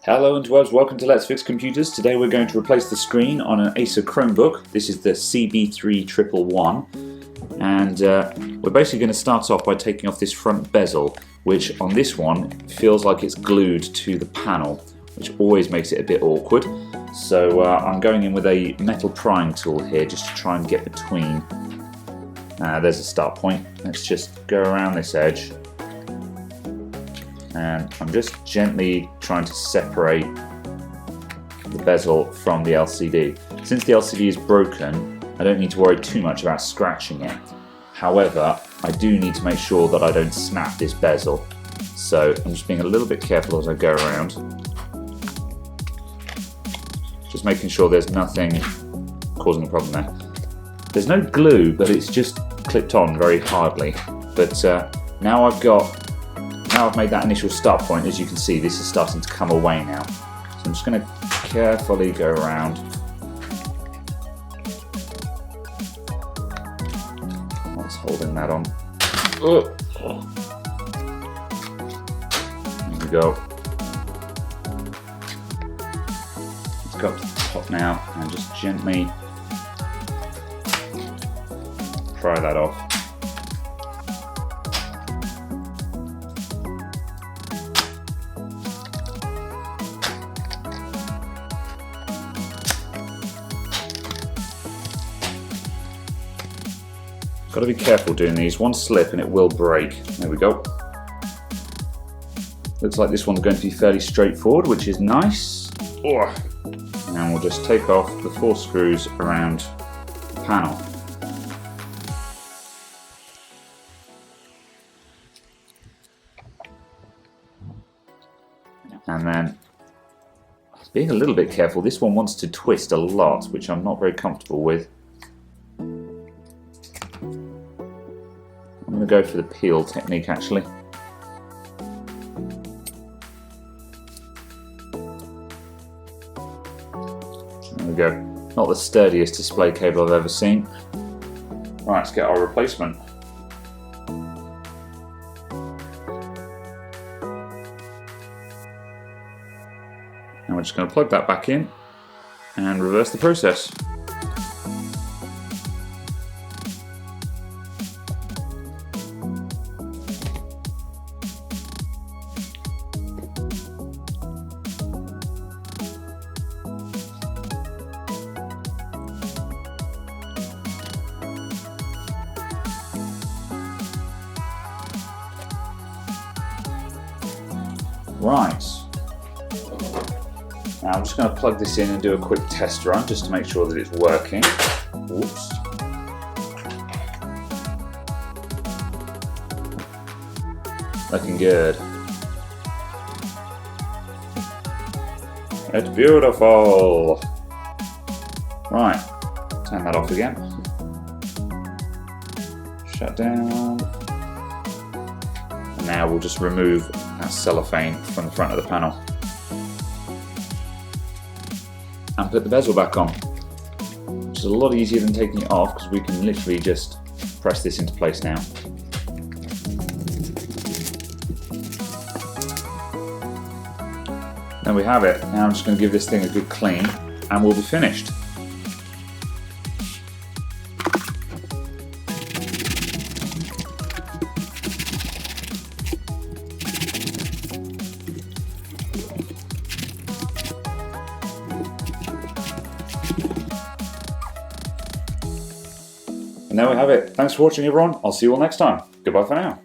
Hello interwebs, welcome to Let's Fix Computers. Today we're going to replace the screen on an Acer Chromebook. This is the CB3-111 and we're basically going to start off by taking off this front bezel, which on this one feels like it's glued to the panel, which always makes it a bit awkward. So I'm going in with a metal prying tool here just to try and get between. There's a start point. Let's just go around this edge. And I'm just gently trying to separate the bezel from the LCD. Since the LCD is broken, I don't need to worry too much about scratching it. However, I do need to make sure that I don't snap this bezel. So I'm just being a little bit careful as I go around. Just making sure there's nothing causing a problem there. There's no glue, but it's just clipped on very hardly. But now I've made that initial start point. As you can see, this is starting to come away now. So I'm just going to carefully go around. What's holding that on? Oh. There we go. Let's go up to the top now and just gently pry that off. Got to be careful doing these. One slip and it will break. There we go. Looks like this one's going to be fairly straightforward, which is nice. And we'll just take off the 4 screws around the panel. And then, being a little bit careful, this one wants to twist a lot, which I'm not very comfortable with. I'm going to go for the peel technique actually. There we go. Not the sturdiest display cable I've ever seen. Right, let's get our replacement. Now we're just going to plug that back in and reverse the process. Right, now I'm just going to plug this in and do a quick test run just to make sure that it's working. Whoops. Looking good. It's beautiful. Right, turn that off again. Shut down. And now we'll just remove that cellophane from the front of the panel and put the bezel back on, which is a lot easier than taking it off because we can literally just press this into place now. There we have it. Now I'm just going to give this thing a good clean and we'll be finished. And there we have it. Thanks for watching everyone. I'll see you all next time. Goodbye for now.